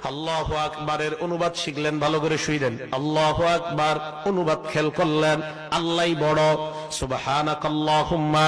আল্লাহু আকবারের অনুবাদ শিখলেন, ভালো করে শুইলেন। আল্লাহু আকবার অনুবাদ খেয়াল করলেন, আল্লাহই বড়। সুবহানাকাল্লাহুম্মা,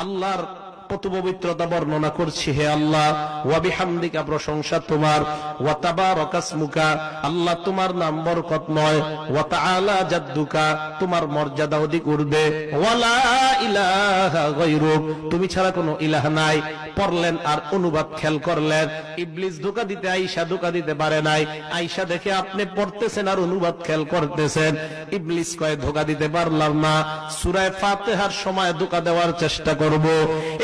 আল্লাহর কত পবিত্রতা বর্ণনা করছি, হে আল্লাহ। ওয়া বিহামদিকা, প্রশংসা তোমার। ওয়া তাবারাকাসমুকা, আল্লাহ তোমার নাম বরকতময়। ওয়া তাআলা জাদ্দুকা, তোমার মর্যাদা অধিক ঊর্ধ্বে। ওয়া লা ইলাহা গায়রুক, তুমি ছাড়া কোনো ইলাহ নাই। পড়লেন আর অনুবাদ খেয়াল করলেন। ইবলিস ধোঁকা দিতে, আয়েশা ধোঁকা দিতে পারে নাই। আয়েশা দেখে আপনি পড়তেছেন আর অনুবাদ খেয়াল করতেছেন। ইবলিস কয় ধোঁকা দিতে পারলাম না, সূরা ফাতিহার সময় ধোঁকা দেওয়ার চেষ্টা করব।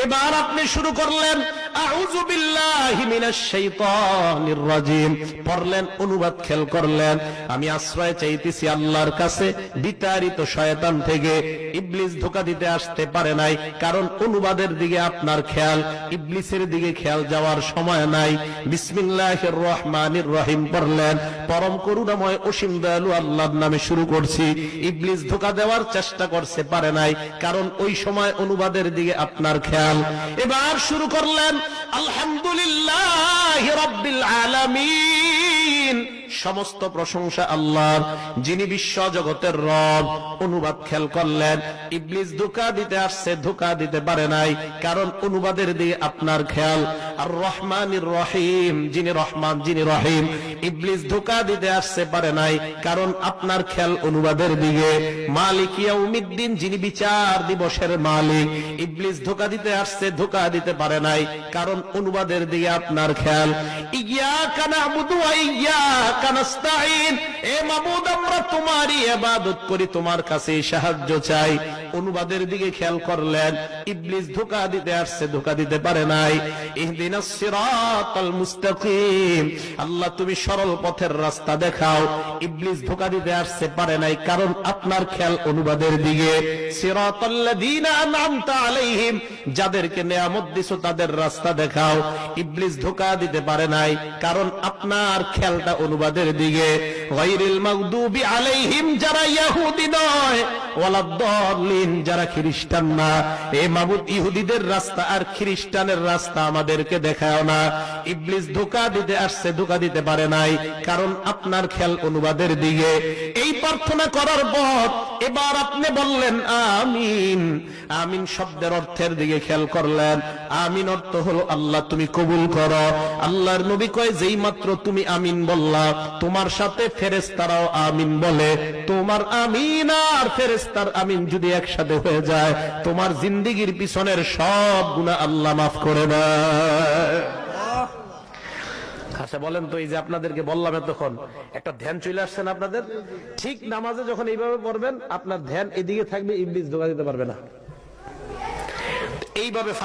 এবার আপনি শুরু করলেন আউযু বিল্লাহি মিনাশ শাইতানির রাজিম, পড়লেন, অনুবাদ খেয়াল করলেন, আমি আশ্রয় চাইতেছি আল্লাহর কাছে বিতাড়িত শয়তান থেকে। ইবলিস ধোঁকা দিতে আসতে পারে নাই, কারণ অনুবাদের দিকে আপনার খেয়াল, ইবলিসের দিকে খেয়াল যাওয়ার সময় নাই। বিসমিল্লাহির রহমানির রহিম পড়লেন, পরম করুণাময় অসীম দয়ালু আল্লাহর নামে শুরু করছি। ইবলিস ধোঁকা দেওয়ার চেষ্টা করতে পারে নাই, কারণ ওই সময় অনুবাদের দিকে আপনার খেয়াল। এবার শুরু করলেন আলহামদুলিল্লাহি রাব্বিল আলামিন, সমস্ত প্রশংসা আল্লাহর, যিনি বিশ্ব জগতের রব। অনুবাদ খেয়াল করলেন, ইবলিস ধোঁকা দিতে আসছে, ধোঁকা দিতে পারে নাই, কারণ অনুবাদের দিকে আপনার খেয়াল। আর রহমানির রহিম, যিনি রহমান, যিনি রহিম। ইবলিস ধোঁকা দিতে আসতে পারে নাই, কারণ আপনার খেয়াল অনুবাদের দিকে। মালিক ইয়াউমিদ্দিন, যিনি বিচার দিবসের মালিক। ইবলিস ধোঁকা দিতে আসছে, ধোঁকা দিতে পারে নাই, কারণ অনুবাদের দিকে আপনার খেয়াল। ইয়াকা না'বুদু ওয়া ইয়াকা নাস্তাঈন, এ মাবুদ আমরা তোমারই ইবাদত করি, তোমার কাছে সাহায্য চাই। অনুবাদের দিকে খেয়াল করলেন, ইবলিস ধোঁকা দিতে আসছে, ধোঁকা দিতে পারে নাই। ইহদিনাস সিরাতাল মুস্তাকিম, আল্লাহ তুমি সরল পথের রাস্তা দেখাও। ইবলিস ধোঁকা দিতে আসছে, পারে নাই, কারণ আপনার খেয়াল অনুবাদের দিকে। সিরাতাল্লাযীনা আন'আমতা আলাইহিম, যাদেরকে নিয়ামত দিছো তাদের রাস্তা দেখাও। ইবলিস ধোঁকা দিতে পারে নাই, কারণ আপনার খেয়ালটা অনুবাদের দিকে। গায়রিল মাগদুবি আলাইহিম, যারা ইহুদি নয়, ওয়ালাদ-দাল্লিন, যারা খ্রিস্টান না। এ মাবুদ, ইহুদিদের রাস্তা আর খ্রিস্টানের রাস্তা আমাদেরকে দেখাও না। ইবলিস ধোঁকা দিতে আসছে, ধোঁকা দিতে পারে নাই, কারণ আপনার খেয়াল অনুবাদের দিকে। এই প্রার্থনা করার পর এবার আপনি বললেন আমিন। আমিন শব্দের অর্থের দিকে খেয়াল করলেন। আমিন অর্থ হলো আল্লাহ তুমি কবুল করো। আল্লাহর নবী কয়, যেই মাত্র তুমি আমিন বললা, তোমার সাথে ফেরেশতারাও আমিন বলে। তোমার আমিন আর ফেরেশতার আমিন যদি একসাথে হয়ে যায়, তোমার জিন্দেগীর পিছনের সব গুনাহ আল্লাহ মাফ করে দেয়। আচ্ছা বলেন তো, এই যে আপনাদেরকে বললাম এতক্ষণ, একটা ধ্যান চলে আসছেন আপনাদের? ঠিক নামাজে যখন এইভাবে পড়বেন, আপনার ধ্যান এদিকে থাকবে, ইবলিস ধোঁকা দিতে পারবে না। এইভাবে